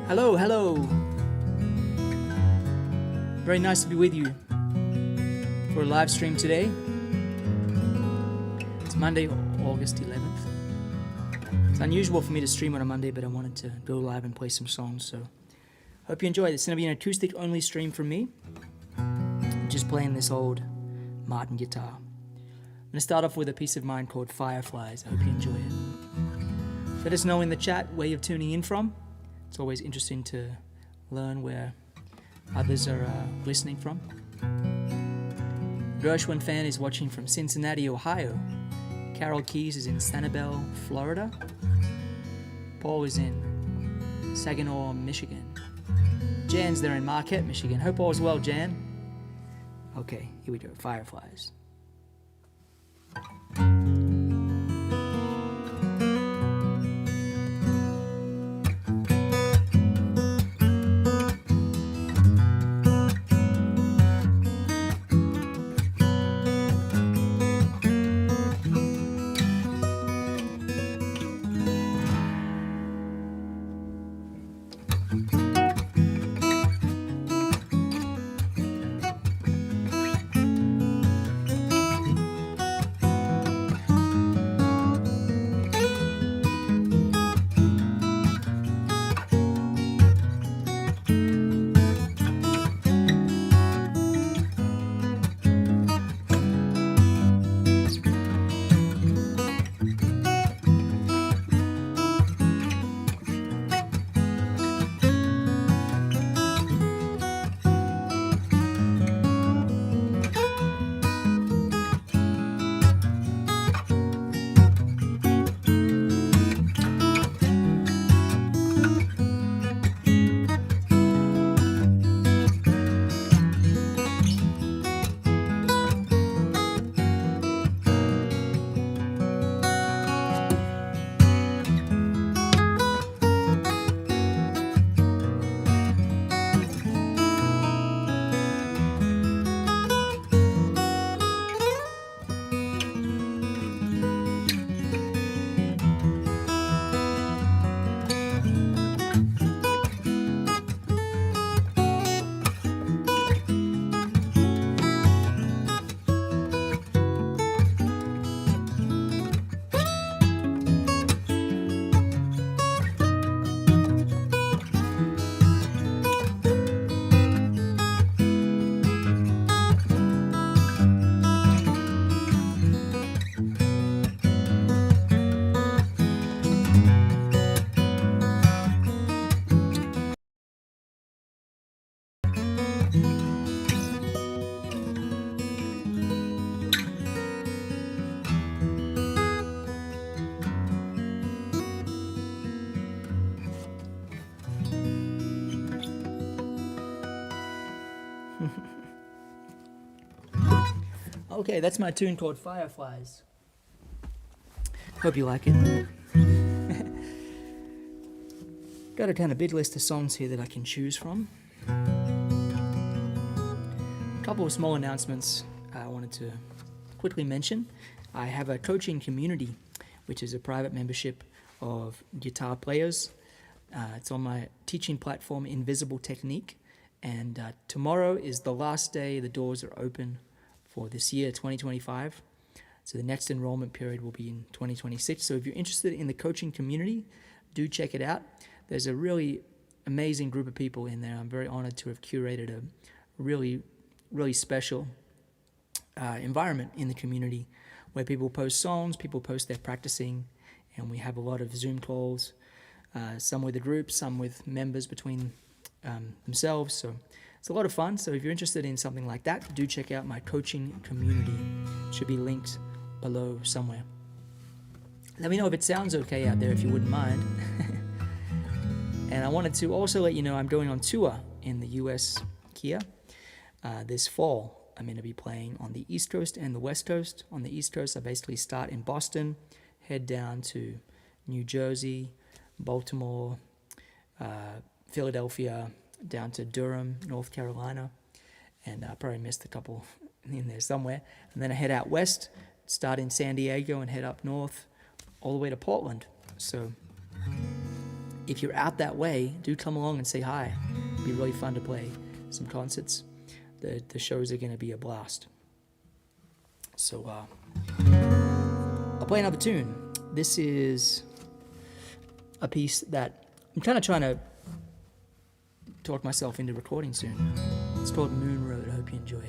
Hello, hello. Very nice to be with you for a live stream today. It's Monday, August 11th. It's unusual for me to stream on a Monday, but I wanted to go live and play some songs, so hope you enjoy. This is going to be an acoustic-only stream from me. Just playing this old Martin guitar. I'm going to start off with a piece of mine called Fireflies. I hope you enjoy it. Let us know in the chat where you're tuning in from. It's always interesting to learn where others are listening from. Gershwin fan is watching from Cincinnati, Ohio. Carol Keys is in Sanibel, Florida. Paul is in Saginaw, Michigan. Jan's there in Marquette, Michigan. Hope all is well, Jan. Okay, here we go. Fireflies. Okay, that's my tune called Fireflies. Hope you like it. Got a kind of big list of songs here that I can choose from. A couple of small announcements I wanted to quickly mention. I have a coaching community, which is a private membership of guitar players. It's on my teaching platform, Invisible Technique. And tomorrow is the last day the doors are open for this year, 2025. So the next enrollment period will be in 2026. So if you're interested in the coaching community, do check it out. There's a really amazing group of people in there. I'm very honored to have curated a really, really special environment in the community where people post songs, people post their practicing, and we have a lot of Zoom calls, some with the group, some with members between themselves. So it's a lot of fun. So if you're interested in something like that, do check out my coaching community. It should be linked below somewhere. Let me know if it sounds okay out there, if you wouldn't mind. And I wanted to also let you know I'm going on tour in the US here this fall. I'm going to be playing on the East Coast and the West Coast. On the East Coast, I basically start in Boston, head down to New Jersey, Baltimore, Philadelphia, down to Durham, North Carolina, and I probably missed a couple in there somewhere. And then I head out west, start in San Diego and head up north all the way to Portland. So if you're out that way, do come along and say hi. It'd be really fun to play some concerts. The shows are going to be a blast. So I'll play another tune. This is a piece that I'm kind of trying to talk myself into recording soon. It's called Moon Road. I hope you enjoy it.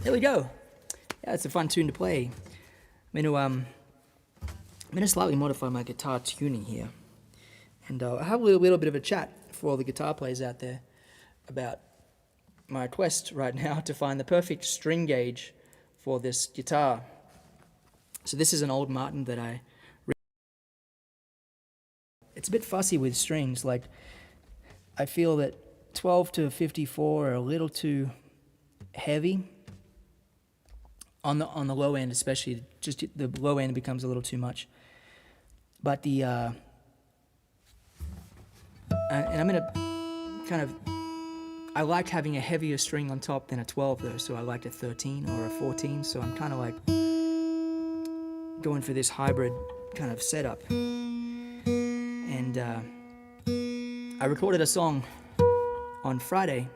There we go. Yeah, it's a fun tune to play. I'm going to slightly modify my guitar tuning here. And I'll have a little bit of a chat for all the guitar players out there about my quest right now to find the perfect string gauge for this guitar. So this is an old Martin that it's a bit fussy with strings. Like, I feel that 12 to 54 are a little too heavy. On the low end especially, just the low end becomes a little too much. But the, and I'm going to kind of, I like having a heavier string on top than a 12 though, so I like a 13 or a 14, so I'm kind of like going for this hybrid kind of setup. And I recorded a song on Friday,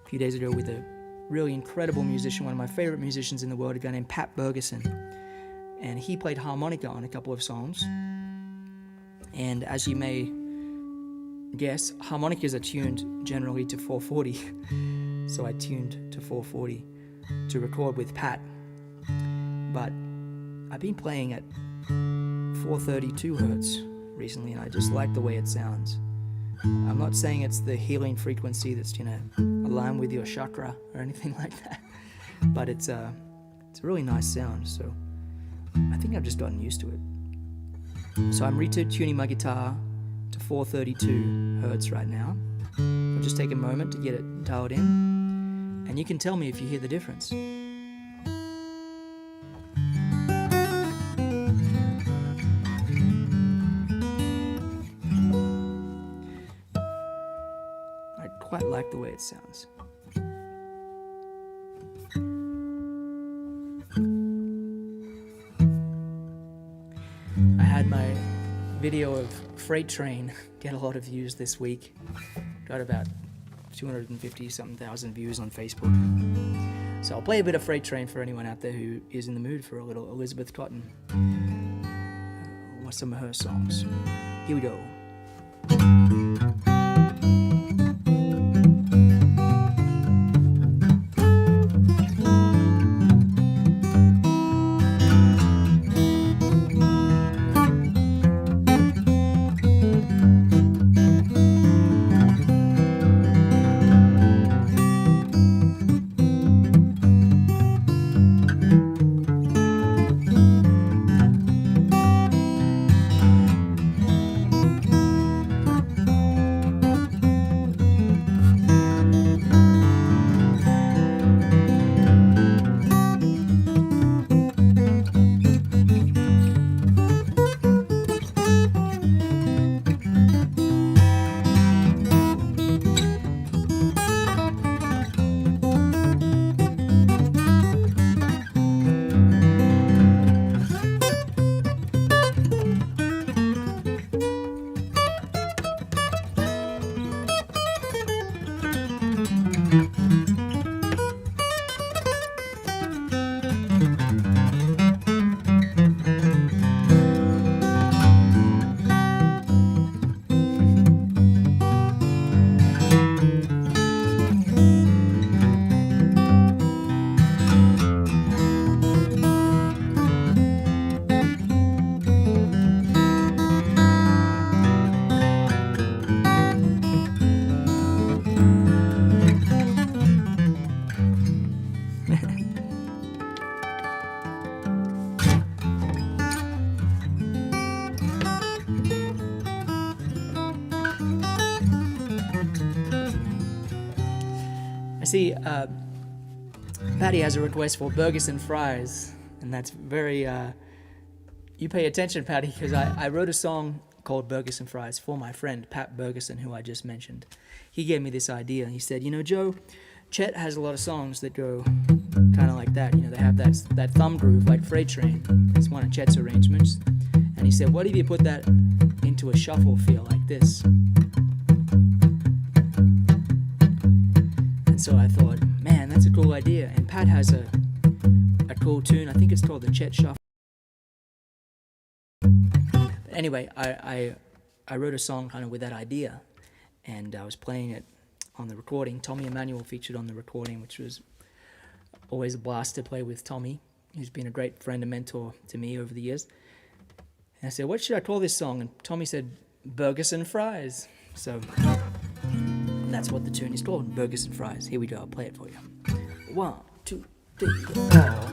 a few days ago, with a really incredible musician, one of my favorite musicians in the world, a guy named Pat Bergeson. And he played harmonica on a couple of songs. And as you may guess, harmonicas are tuned generally to 440. So I tuned to 440 to record with Pat. But I've been playing at 432 hertz recently, and I just like the way it sounds. I'm not saying it's the healing frequency that's align with your chakra or anything like that, but it's a really nice sound. So I think I've just gotten used to it. So I'm retuning my guitar to 432 hertz right now. I'll just take a moment to get it dialed in, and you can tell me if you hear the difference. I quite like the way it sounds. I had my video of Freight Train get a lot of views this week. Got about 250-something thousand views on Facebook. So I'll play a bit of Freight Train for anyone out there who is in the mood for a little Elizabeth Cotton or some of her songs. Here we go. I see Patty has a request for burgers and fries, and that's very, you pay attention, Patty, because I wrote a song called Burgers and Fries for my friend, Pat Bergeson, who I just mentioned. He gave me this idea, and he said, Joe, Chet has a lot of songs that go kind of like that. They have that thumb groove, like Freight Train. It's one of Chet's arrangements. And he said, what if you put that into a shuffle feel like this? And so I thought, man, that's a cool idea. And Pat has a cool tune. I think it's called the Chet Shuffle. Anyway, I wrote a song kind of with that idea, and I was playing it on the recording. Tommy Emmanuel featured on the recording, which was always a blast to play with Tommy, who's been a great friend and mentor to me over the years. And I said, what should I call this song? And Tommy said, Burgers and Fries. So that's what the tune is called, Burgers and Fries. Here we go, I'll play it for you. 1, 2, 3, 4.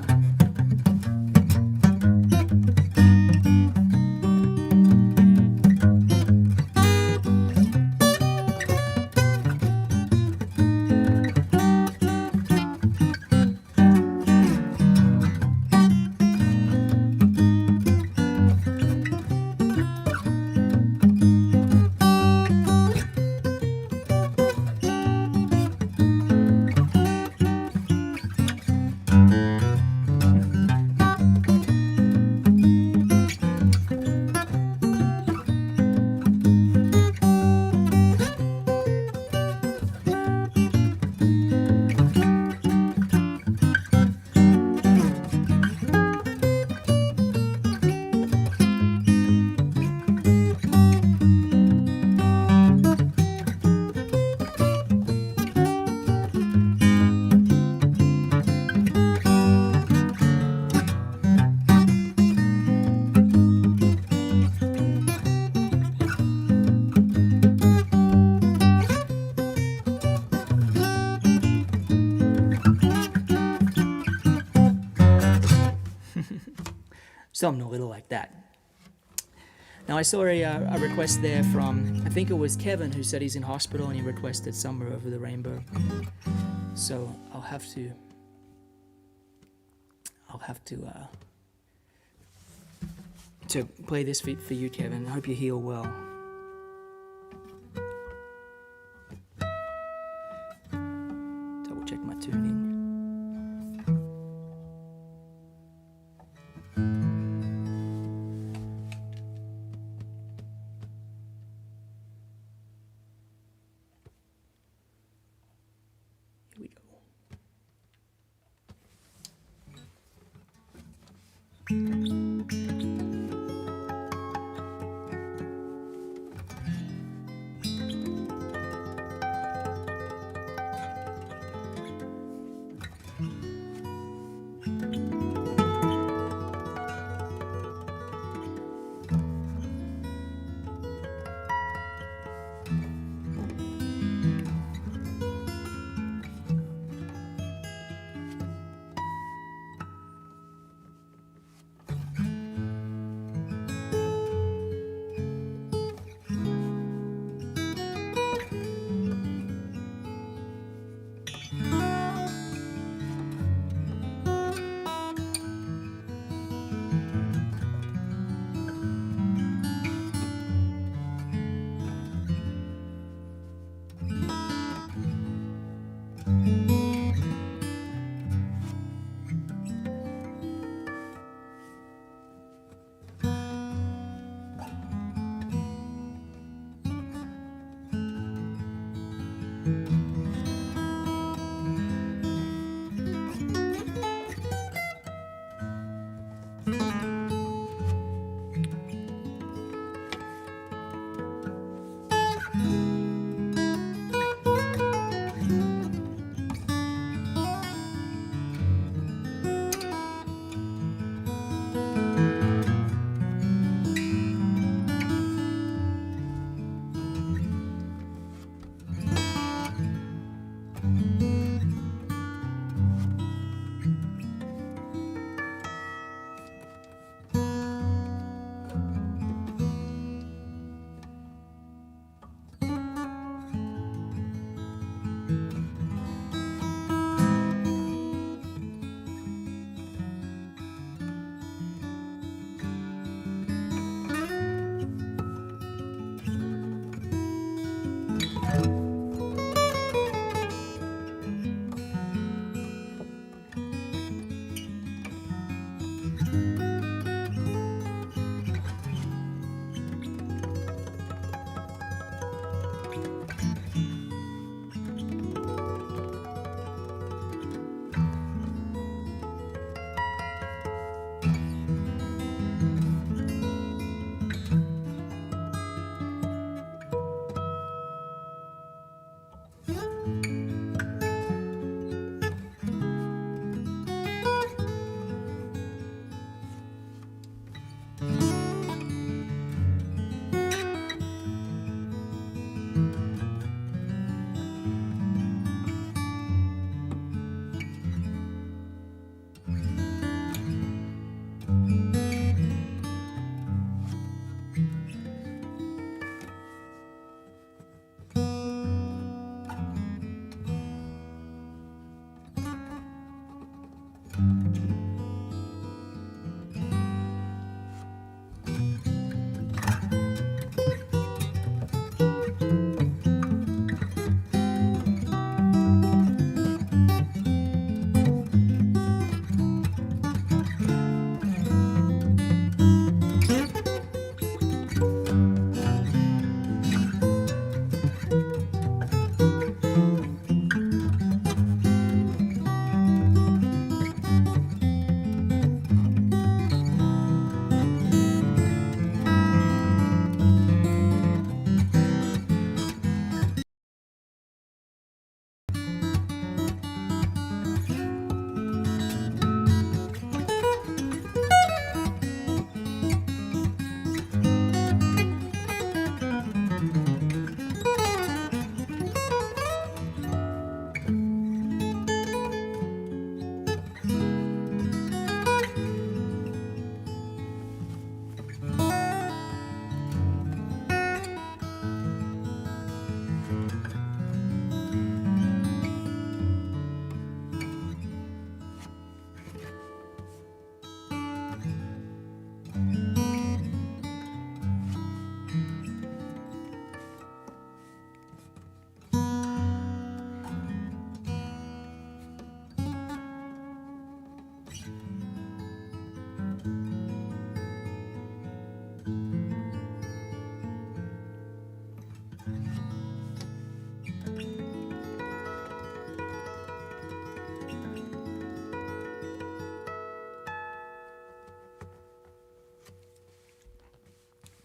Something a little like that. Now I saw a request there from, I think it was Kevin, who said he's in hospital and he requested Somewhere Over the Rainbow. So I'll have to play this for you, Kevin. I hope you heal well. Double check my tuning. Here we go.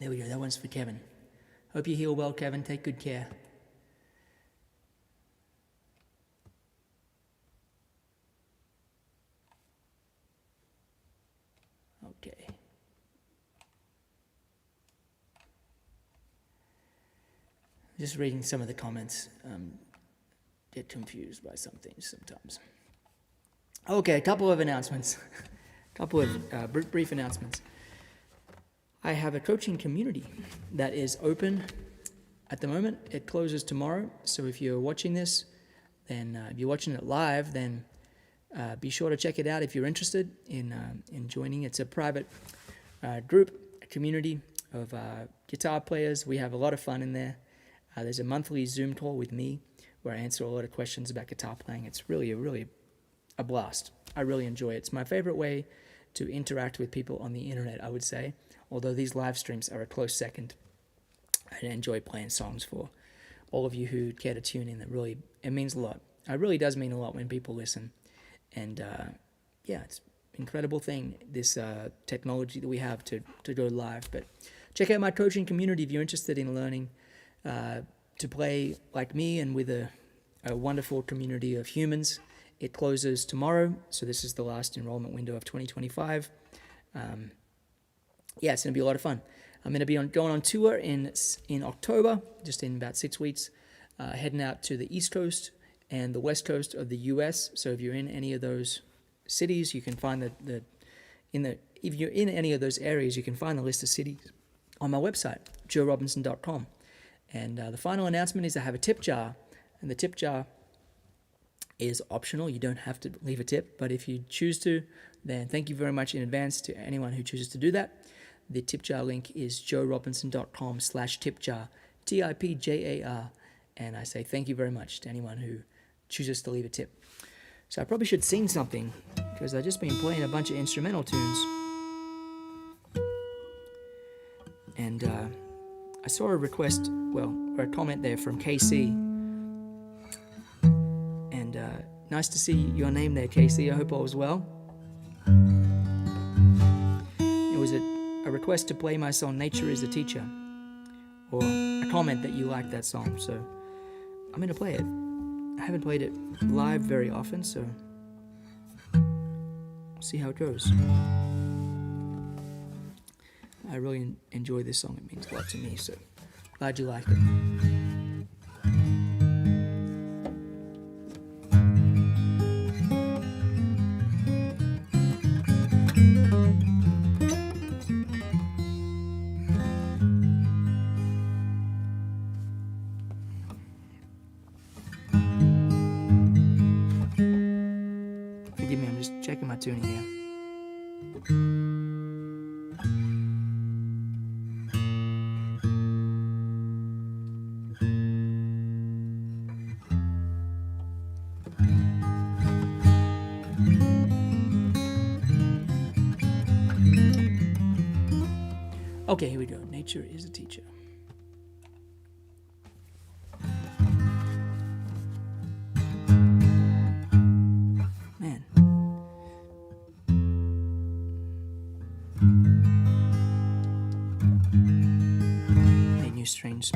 There we go. That one's for Kevin. Hope you heal well, Kevin. Take good care. Okay. Just reading some of the comments. Get confused by some things sometimes. Okay, a couple of announcements. Brief announcements. I have a coaching community that is open at the moment. It closes tomorrow. So if you're watching this, then if you're watching it live, then be sure to check it out if you're interested in joining. It's a private group, a community of guitar players. We have a lot of fun in there. There's a monthly Zoom call with me where I answer a lot of questions about guitar playing. It's really a blast. I really enjoy it. It's my favorite way to interact with people on the internet, I would say. Although these live streams are a close second. I enjoy playing songs for all of you who care to tune in. It means a lot. It really does mean a lot when people listen. And it's an incredible thing, this technology that we have to go live. But check out my coaching community if you're interested in learning to play like me and with a wonderful community of humans. It closes tomorrow, so this is the last enrollment window of 2025. It's going to be a lot of fun. I'm going to be going on tour in October, just in about 6 weeks, heading out to the East Coast and the West Coast of the U.S. So if you're in any of those cities, you can find if you're in any of those areas, you can find the list of cities on my website, joerobinson.com. And the final announcement is I have a tip jar, and the tip jar is optional. You don't have to leave a tip, but if you choose to, then thank you very much in advance to anyone who chooses to do that. The tip jar link is joerobinson.com/tipjar, TIPJAR, and I say thank you very much to anyone who chooses to leave a tip. So I probably should sing something, because I've just been playing a bunch of instrumental tunes. And I saw a request, or a comment there from KC. And nice to see your name there, KC. I hope all was well. It was a request to play my song, Nature is a Teacher, or a comment that you liked that song. So I'm going to play it. I haven't played it live very often, so we'll see how it goes. I really enjoy this song. It means a lot to me, so glad you like it. Forgive me, I'm just checking my tuning here. Okay, here we go. Nature is a teacher. Man. Need new strings.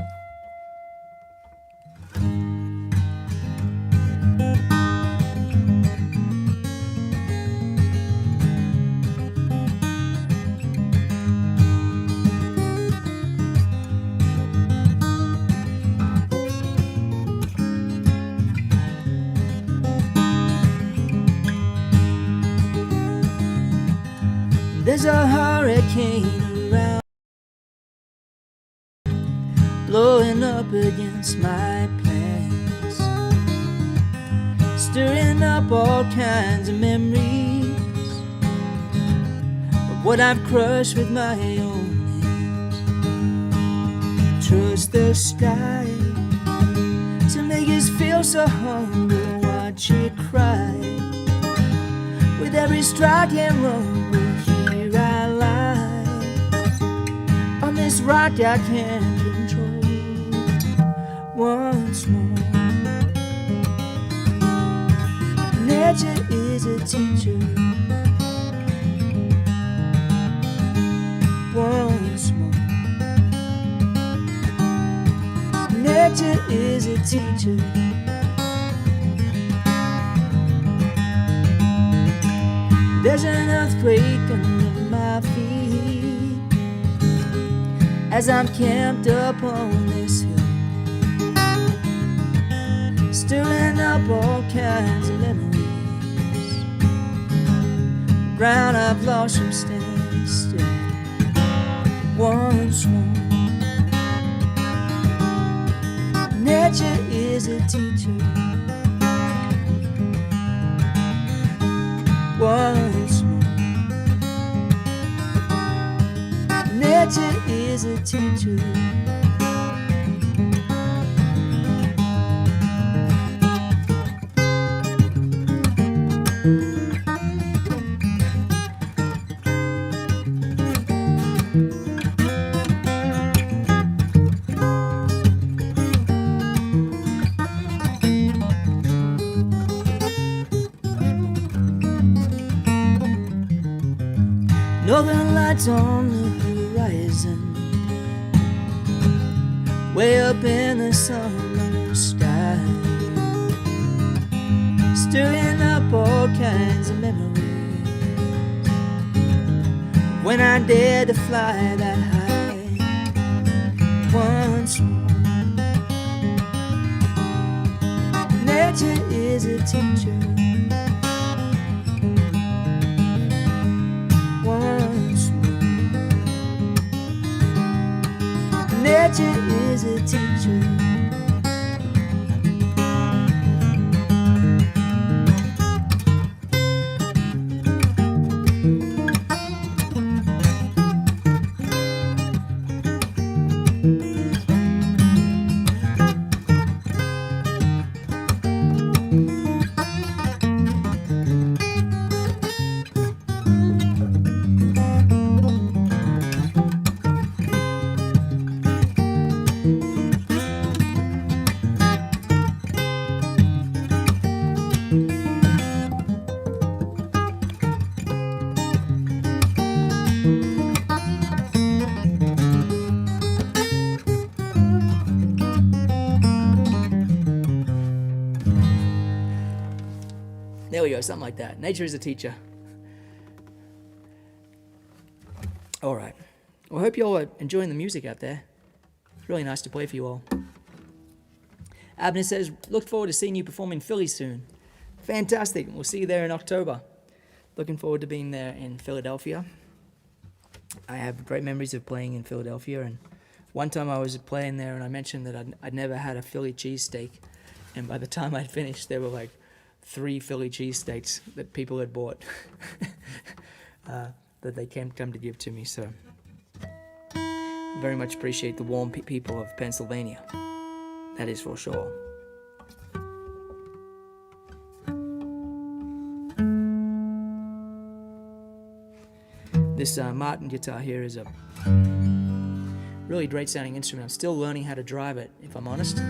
There's a hurricane around, blowing up against my plans, stirring up all kinds of memories of what I've crushed with my own hands. Trust the sky to make us feel so hungry, watch it cry. With every strike and rumble, here I lie on this rock I can't control. Once more, nature is a teacher. Once more, Nature is a teacher. There's an earthquake under my feet as I'm camped upon this hill, stirring up all kinds of memories. The ground I've lost from standing still once more. Nature is a teacher. Once more. Nature is a teacher. Northern lights on the horizon, way up in the summer sky, stirring up all kinds of memories. When I dared to fly that high once more. Nature is a teacher. Nature is a teacher. There we go, something like that. Nature is a teacher. All right. Well, I hope you all are enjoying the music out there. It's really nice to play for you all. Abner says, look forward to seeing you perform in Philly soon. Fantastic. We'll see you there in October. Looking forward to being there in Philadelphia. I have great memories of playing in Philadelphia. And one time I was playing there and I mentioned that I'd never had a Philly cheesesteak. And by the time I'd finished, there were like 3 Philly cheesesteaks that people had bought that they come to give to me. So I very much appreciate the warm people of Pennsylvania. That is for sure. This Martin guitar here is a really great sounding instrument. I'm still learning how to drive it, if I'm honest.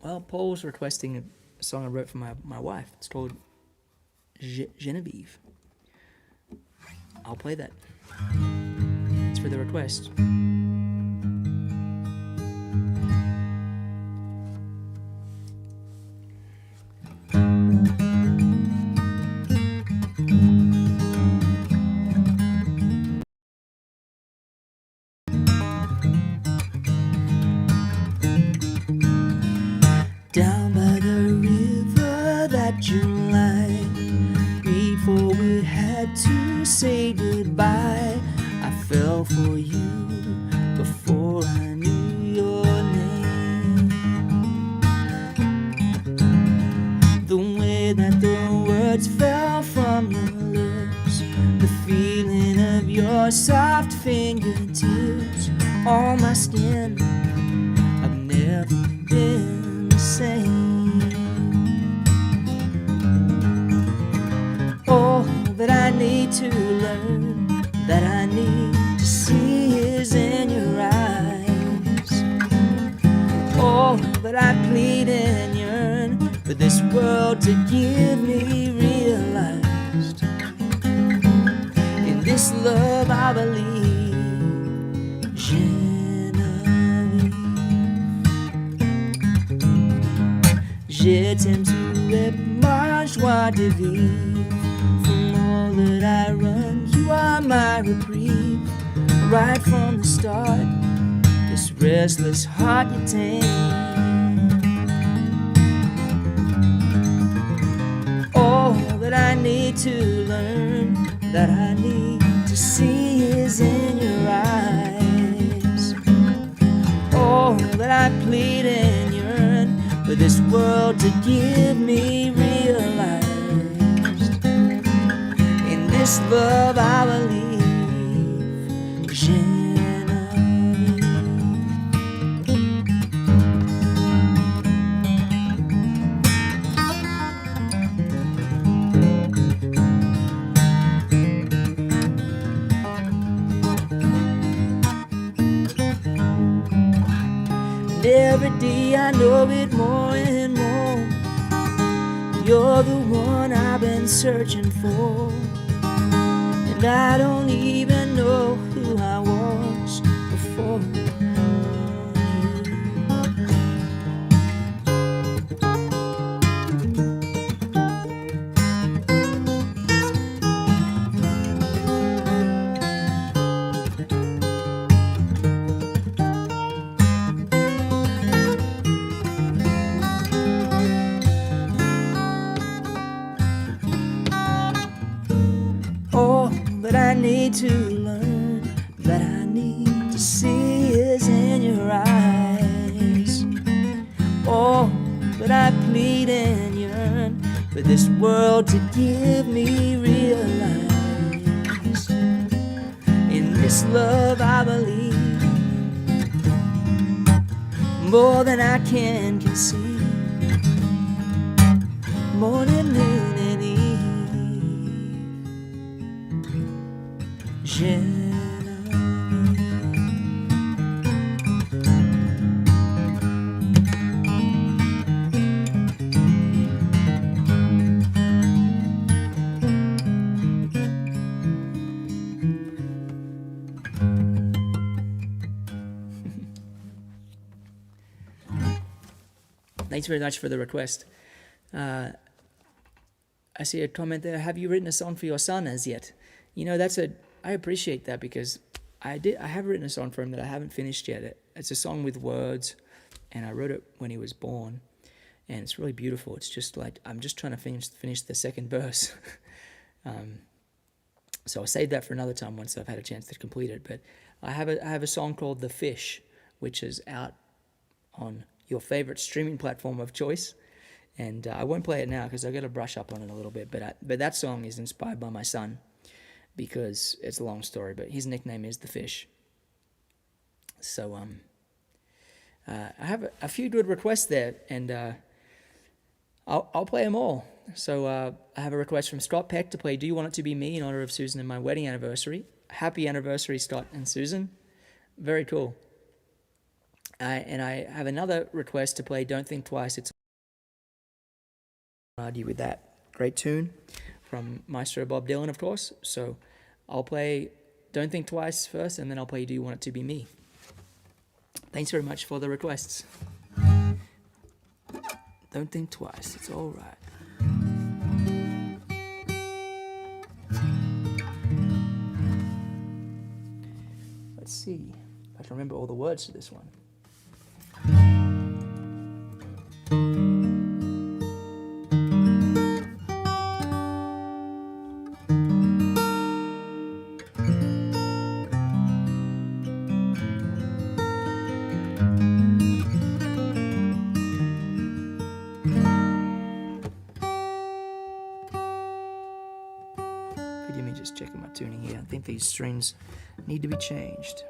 Well, Paul's requesting a song I wrote for my wife. It's called Genevieve. I'll play that. It's for the request. Down by the river that you like, before we had to say goodbye, I fell for you before I knew your name. The way that the words fell from your lips, the feeling of your soft fingertips on my skin, I've never been all that I need to learn, that I need to see is in your eyes. All that I plead and yearn for this world to give me realized. In this love I believe, Genevieve. Je t'aime, tu es ma joie de vivre. From all that I run, you are my reprieve. Right from the start, this restless heart you tame. All that I need to learn, that I need to see is in your eyes. All that I plead and yearn for this world to give me realized. In this love I believe, every day I know it more and more. You're the one I've been searching for, and I don't even know who I was before you. That I need to learn, that I need to see is in your eyes. Oh, that I plead and yearn for this world to give me realize. In this love I believe, more than I can conceive, morning, noon, and eve. Thanks very much for the request. I see a comment there. Have you written a song for your son as yet? You know, I appreciate that, because I have written a song for him that I haven't finished yet. It's a song with words, and I wrote it when he was born, and it's really beautiful. It's just like I'm just trying to finish the second verse. So I'll save that for another time once I've had a chance to complete it. But I have a song called "The Fish," which is out on your favorite streaming platform of choice, and I won't play it now because I've got to brush up on it a little bit. But that song is inspired by my son, because it's a long story, but his nickname is The Fish. So I have a few good requests there, and I'll play them all. So I have a request from Scott Peck to play "Do You Want It to Be Me" in honor of Susan and my wedding anniversary. Happy anniversary, Scott and Susan. Very cool. And I have another request to play "Don't Think Twice." It's argue with that. Great tune from Maestro Bob Dylan, of course. So I'll play "Don't Think Twice" first, and then I'll play "Do You Want It to Be Me." Thanks very much for the requests. Don't think twice, it's all right. Let's see if I can remember all the words to this one. Tuning here. I think these strings need to be changed.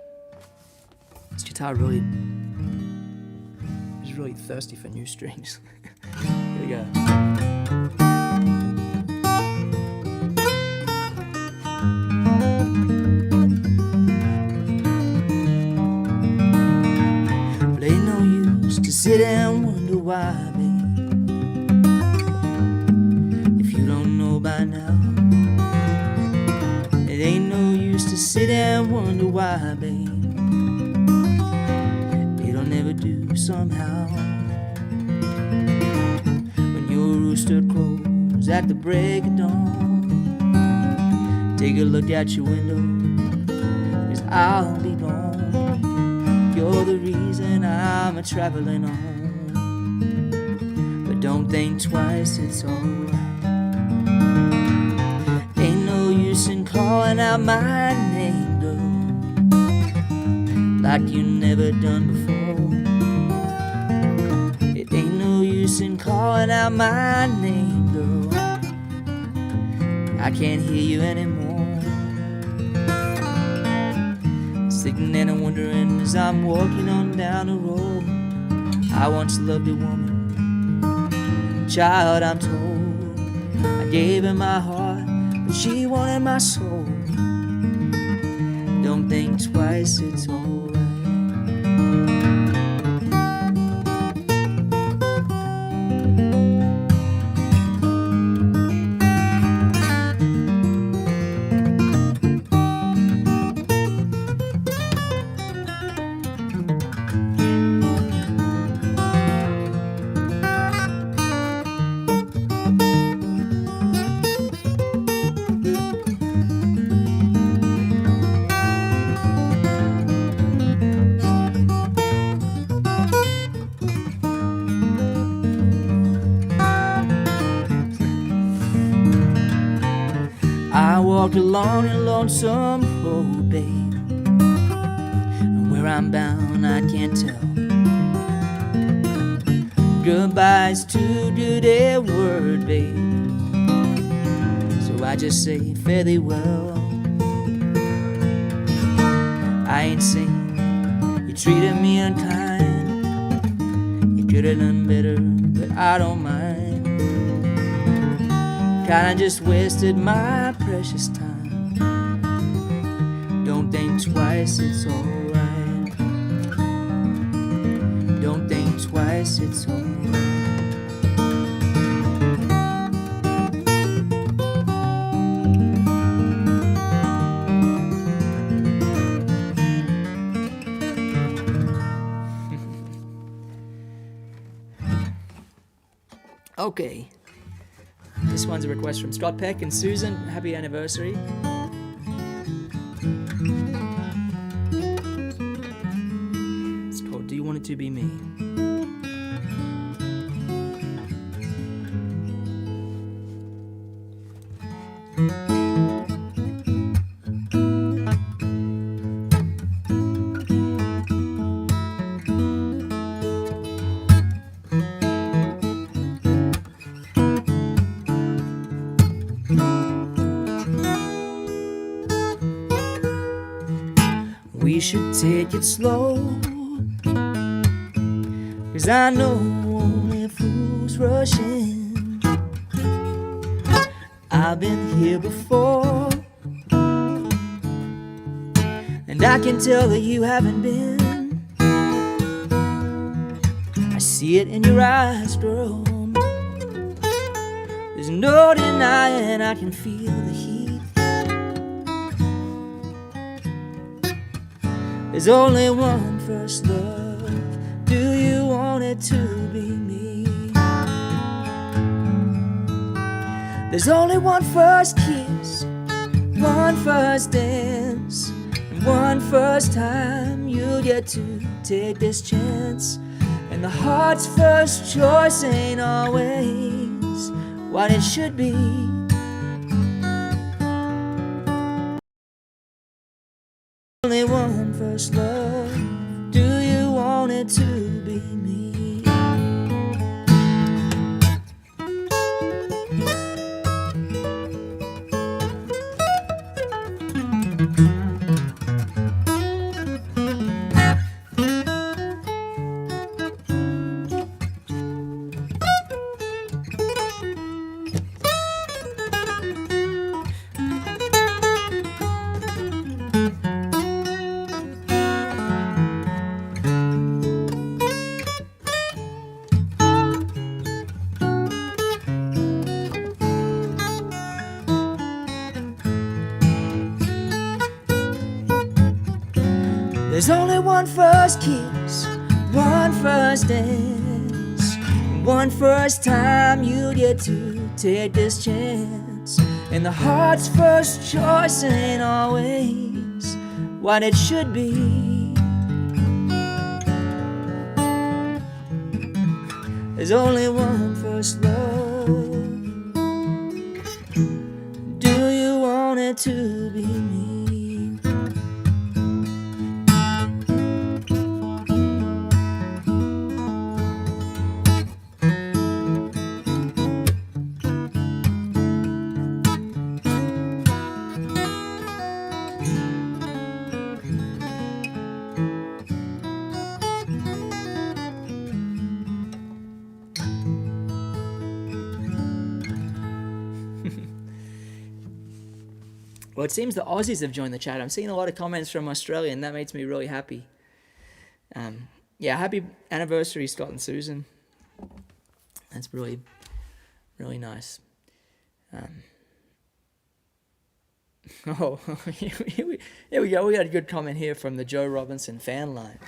This guitar is really thirsty for new strings. Here we go. But ain't no use to sit and wonder why, babe. know by now it ain't no use to sit and wonder why, babe. It'll never do somehow. When your rooster crows at the break of dawn, take a look out your window, 'cause I'll be gone. You're the reason I'm a-traveling on. But don't think twice, it's alright. Ain't no use in calling out my name, girl, like you never done before. It ain't no use in calling out my name, girl, I can't hear you anymore. Sitting and I'm wondering as I'm walking on down the road, I once loved a woman, child, I'm told. I gave her my heart, but she wanted my soul. Don't think twice, it's alright. I walked along a lonesome road, babe, and where I'm bound I can't tell. Goodbye's too good a word, babe, so I just say fare thee well. I ain't saying you treated me unkind, you could've done better, but I don't mind. Kinda just wasted my precious time. Don't think twice, it's alright. Don't think twice, it's alright. Okay. This one's a request from Scott Peck and Susan. Happy anniversary. It's called Do You Want It To Be Me? We should take it slow, 'cause I know only fools rush in. I've been here before, and I can tell that you haven't been. I see it in your eyes, girl. There's no denying I can feel the heat. There's only one first love. Do you want it to be me? There's only one first kiss, one first dance, and one first time you'll get to take this chance. And the heart's first choice ain't always what it should be. Only one first love. Do you want it to be me? There's only one first kiss, one first dance, one first time you get to take this chance. And the heart's first choice ain't always what it should be. There's only one first love. Do you want it to be me? Well, it seems the Aussies have joined the chat. I'm seeing a lot of comments from Australia, and that makes me really happy. Yeah, happy anniversary, Scott and Susan. That's really, really nice. Oh, here we go. We got a good comment here from the Joe Robinson fan line.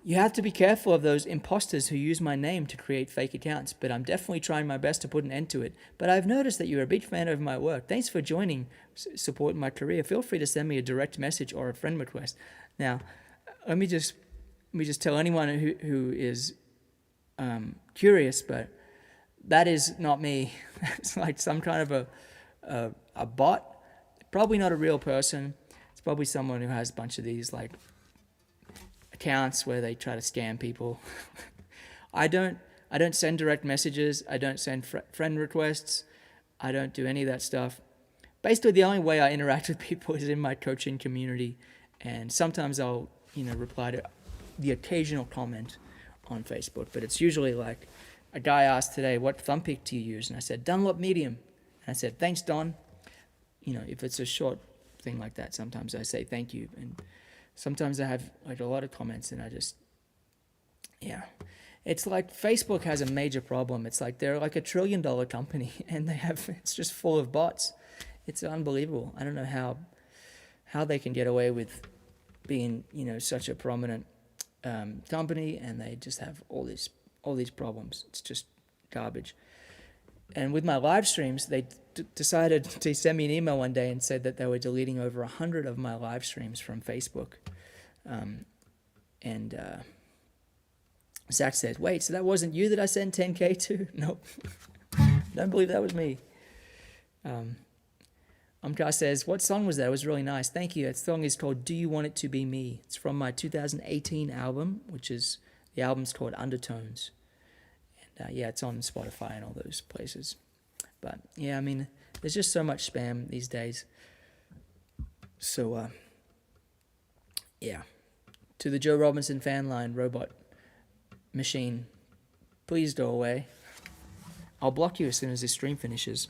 You have to be careful of those imposters who use my name to create fake accounts, but I'm definitely trying my best to put an end to it. But I've noticed that you're a big fan of my work. Thanks for joining, supporting my career. Feel free to send me a direct message or a friend request. Now, let me just tell anyone who is curious, but that is not me. It's like some kind of a bot. Probably not a real person. It's probably someone who has a bunch of these like accounts where they try to scam people. I don't send direct messages. I don't send friend requests. I don't do any of that stuff. Basically, the only way I interact with people is in my coaching community, and sometimes I'll reply to the occasional comment on Facebook. But it's usually like a guy asked today, "What thumb pick do you use?" And I said, "Dunlop Medium." And I said, "Thanks, Don." If it's a short thing like that, sometimes I say thank you, and sometimes I have like a lot of comments, and it's like Facebook has a major problem. It's like they're like $1 trillion company, and it's just full of bots. It's unbelievable. I don't know how they can get away with being such a prominent company, and they just have all these problems. It's just garbage. And with my live streams, they decided to send me an email one day and said that they were deleting over 100 of my live streams from Facebook. Zach said, "Wait, so that wasn't you that I sent 10K to?" Nope. Don't believe that was me. Umkar says, "What song was that? It was really nice. Thank you. That song is called Do You Want It To Be Me? It's from my 2018 album, the album's called Undertones. And it's on Spotify and all those places. But yeah, I mean, there's just so much spam these days. So, to the Joe Robinson fan line, robot machine, please go away. I'll block you as soon as this stream finishes.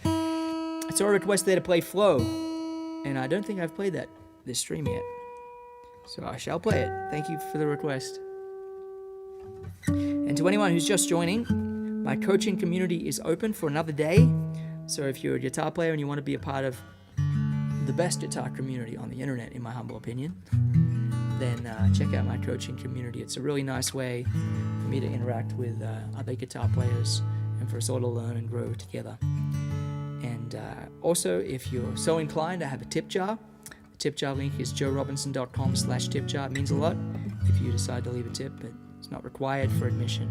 I saw a request there to play Flow, and I don't think I've played this stream yet. So I shall play it. Thank you for the request. And to anyone who's just joining, my coaching community is open for another day. So if you're a guitar player and you want to be a part of the best guitar community on the internet, in my humble opinion, then check out my coaching community. It's a really nice way for me to interact with other guitar players and for us all to learn and grow together. And also, if you're so inclined, I have a tip jar. The tip jar link is joerobinson.com/tip jar. It means a lot if you decide to leave a tip, but it's not required for admission.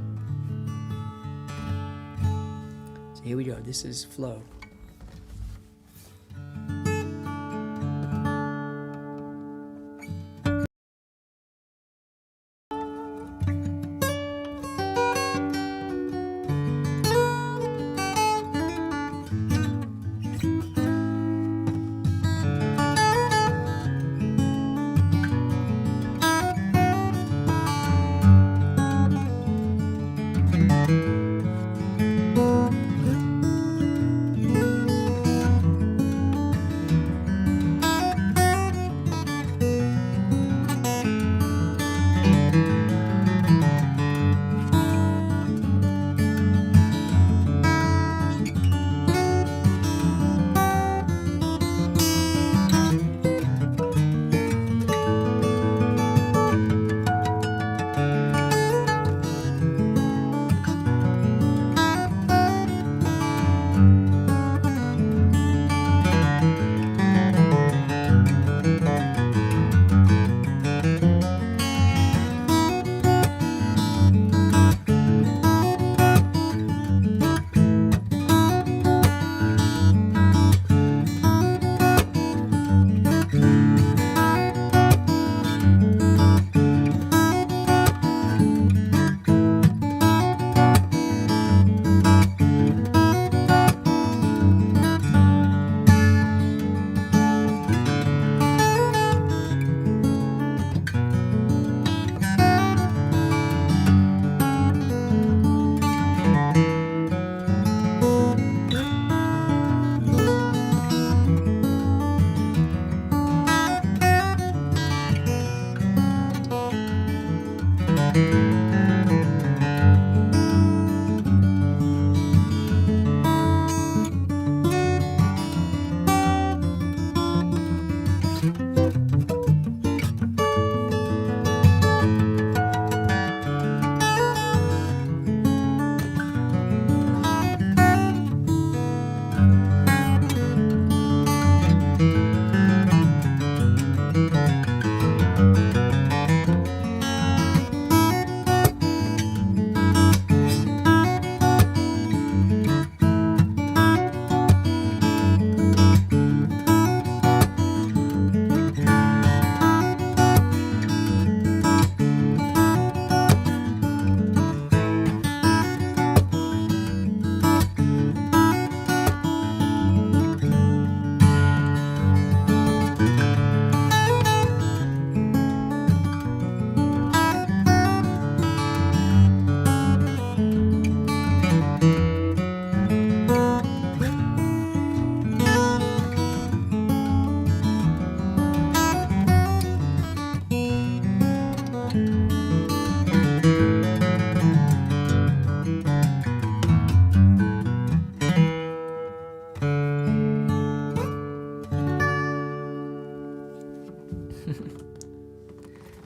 So here we go. This is Flow.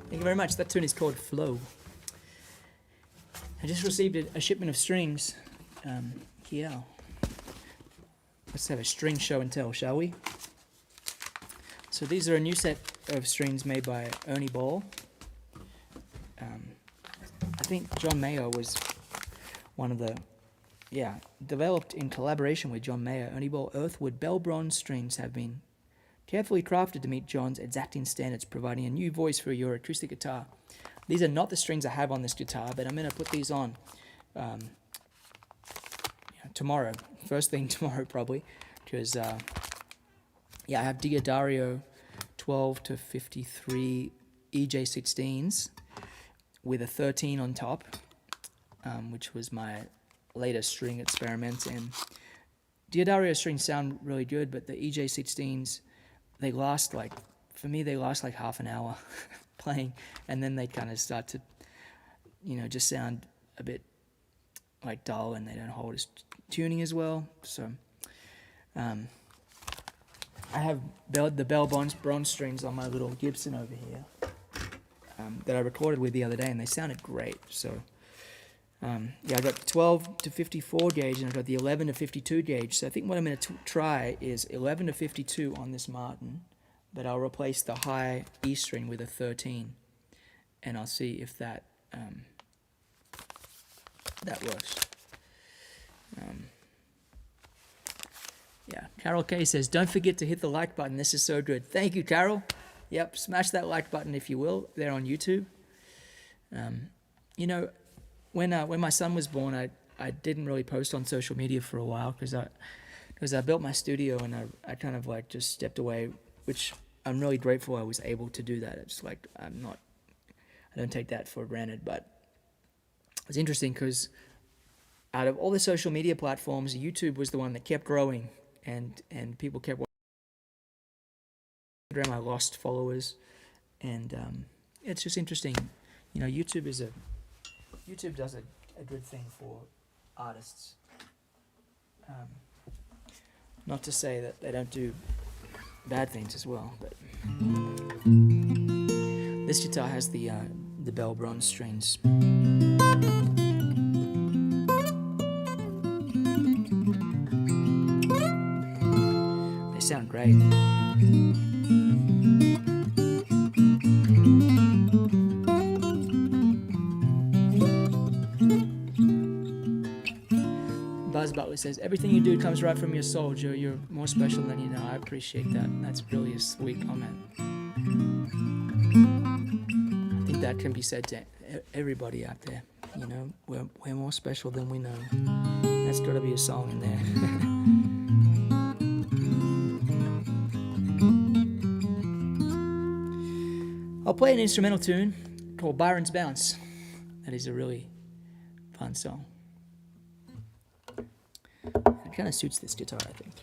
Thank you very much. That tune is called Flow. I just received a shipment of strings here. Let's have a string show and tell, shall we? So these are a new set of strings made by Ernie Ball. I think John Mayer was one of the, developed in collaboration with John Mayer. Ernie Ball Earthwood bell bronze strings have been carefully crafted to meet John's exacting standards, providing a new voice for your acoustic guitar. These are not the strings I have on this guitar, but I'm going to put these on tomorrow. First thing tomorrow, probably, because I have Diodario 12 to 53 EJ16s with a 13 on top, which was my latest string experiment. And Diodario strings sound really good, but the EJ16s, they last like half an hour playing, and then they kind of start to, just sound a bit like dull, and they don't hold as tuning as well. So I have the bell bronze strings on my little Gibson over here that I recorded with the other day, and they sounded great. So I got 12 to 54 gauge, and I've got the 11 to 52 gauge. So I think what I'm going to try is 11 to 52 on this Martin, but I'll replace the high E string with a 13, and I'll see if that works. Carol K says, don't forget to hit the like button. This is so good. Thank you, Carol. Yep, smash that like button if you will. They're on YouTube. When my son was born, I didn't really post on social media for a while because I built my studio, and I kind of like just stepped away, which I'm really grateful I was able to do that. It's like I don't take that for granted, but it's interesting because out of all the social media platforms, YouTube was the one that kept growing, and people kept watching. Instagram, I lost followers, and it's just interesting. YouTube does a good thing for artists. Not to say that they don't do bad things as well, but this guitar has the bell bronze strings. They sound great. Buzz Butler says, everything you do comes right from your soul, Joe. You're more special than you know. I appreciate that. That's really a sweet comment. I think that can be said to everybody out there. We're more special than we know. That's got to be a song in there. I'll play an instrumental tune called Byron's Bounce. That is a really fun song. It kind of suits this guitar, I think.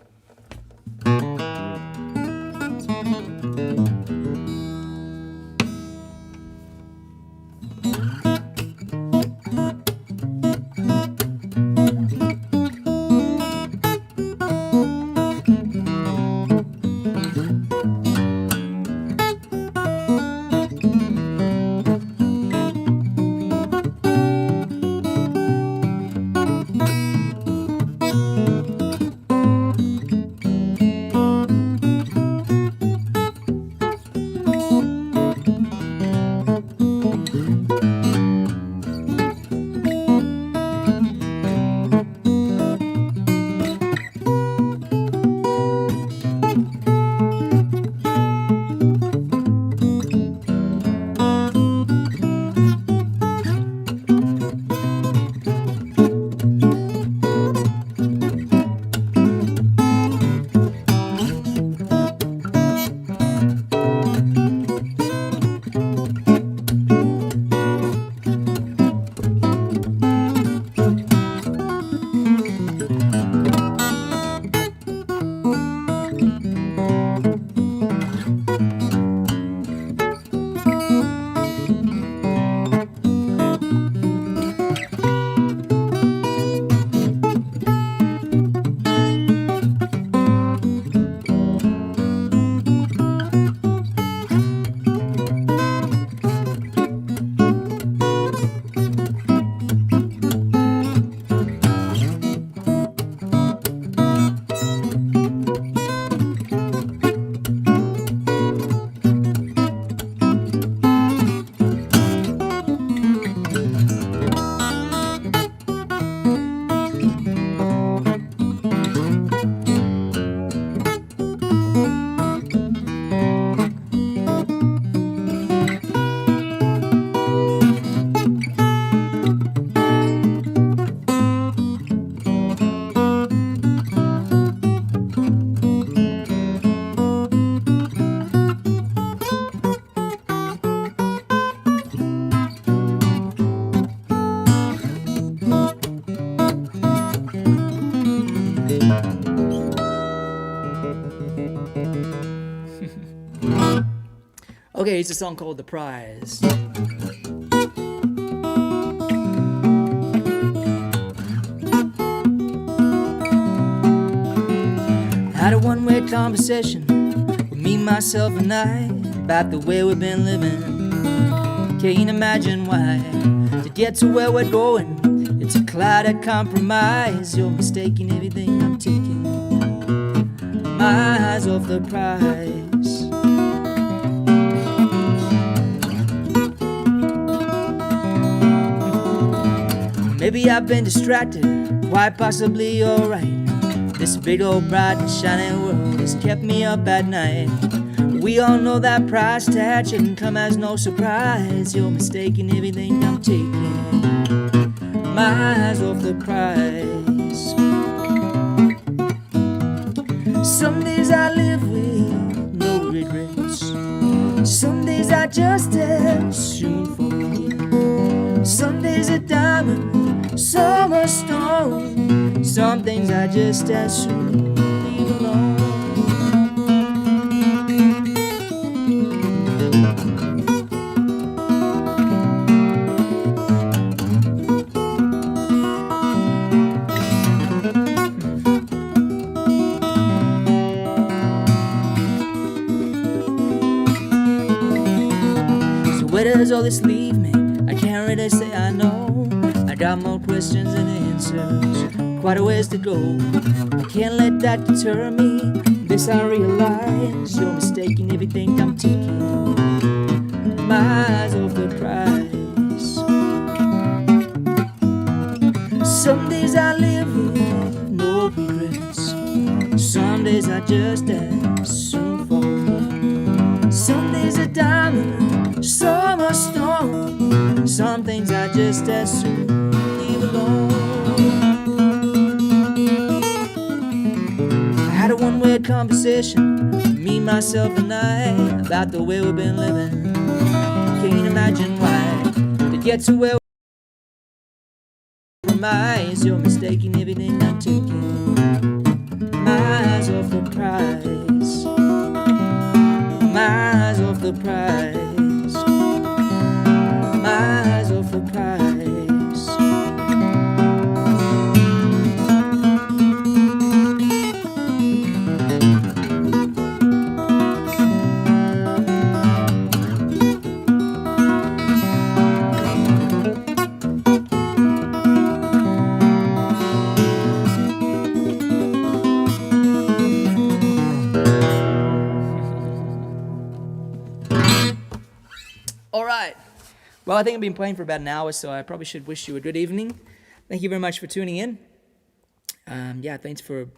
Okay, it's a song called The Prize. Had a one-way conversation with me, myself, and I about the way we've been living. Can't imagine why. To get to where we're going, it's a cloud of compromise. You're mistaking everything I'm taking my eyes off the prize. Maybe I've been distracted, quite possibly you're right. This big old bright and shining world has kept me up at night. We all know that price tag shouldn't come as no surprise. You're mistaking everything I'm taking my eyes off the prize. Some days I live with no regrets. Some days I just as soon forget. Some days a diamond, some a stone. Some things I just as soon leave alone. So where does all this leave me? I can't really say I know. I got more questions than answers, quite a ways to go. I can't let that deter me. This I realize, you're mistaking everything I'm taking my eyes off the prize. Some days I live with no regrets. Some days I just as soon forget. Some days a diamond, some a stone. Some things I just as soon leave alone. I had a one-way conversation, me, myself, and I, about the way we've been living. Can't imagine why. To get to where we're compromise, you're mistaking everything I'm taking my eyes off the prize. My eyes off the prize. My eyes off the prize. All right. Well, I think I've been playing for about an hour, so I probably should wish you a good evening. Thank you very much for tuning in. Thanks for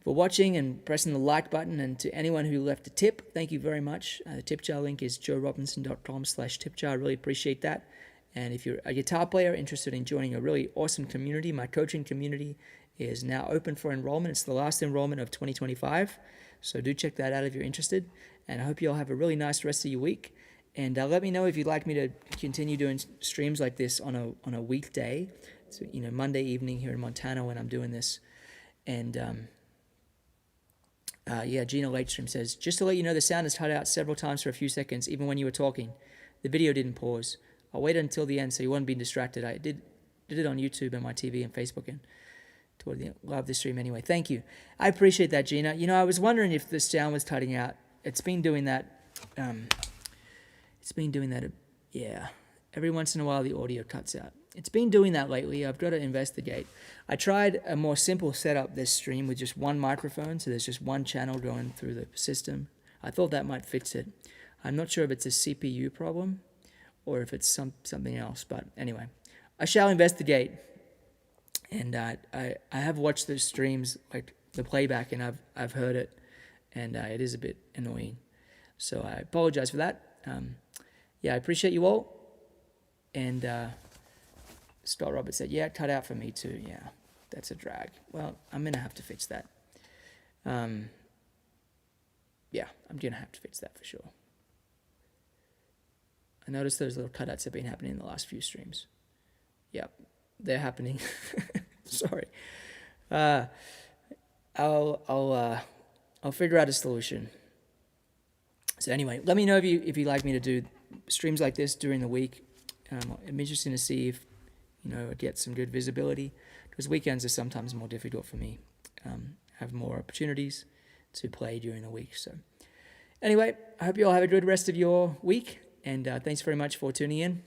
watching and pressing the like button. And to anyone who left a tip, thank you very much. The tip jar link is joerobinson.com/tipjar. I really appreciate that. And if you're a guitar player interested in joining a really awesome community, my coaching community is now open for enrollment. It's the last enrollment of 2025. So do check that out if you're interested. And I hope you all have a really nice rest of your week. And let me know if you'd like me to continue doing streams like this on a weekday. So, Monday evening here in Montana when I'm doing this. And Gina Livestream says, just to let you know, the sound is cut out several times for a few seconds, even when you were talking. The video didn't pause. I'll wait until the end so you won't be distracted. I did it on YouTube and my TV and Facebook and toward the end. Love the stream anyway. Thank you. I appreciate that, Gina. I was wondering if the sound was cutting out. It's been doing that. Every once in a while the audio cuts out. It's been doing that lately. I've got to investigate. I tried a more simple setup this stream with just one microphone, so there's just one channel going through the system. I thought that might fix it. I'm not sure if it's a CPU problem or if it's something else, but anyway, I shall investigate. And I have watched the streams, like the playback, and I've heard it, and it is a bit annoying. So I apologize for that. I appreciate you all. And Scott Roberts said, yeah, it cut out for me too. Yeah, that's a drag. Well, I'm going to have to fix that. I'm going to have to fix that for sure. I noticed those little cutouts have been happening in the last few streams. Yep, they're happening. Sorry. I'll figure out a solution. So anyway, let me know if you like me to do streams like this during the week. I'm interested to see if I get some good visibility, because weekends are sometimes more difficult for me. Have more opportunities to play during the week. So anyway, I hope you all have a good rest of your week, and thanks very much for tuning in.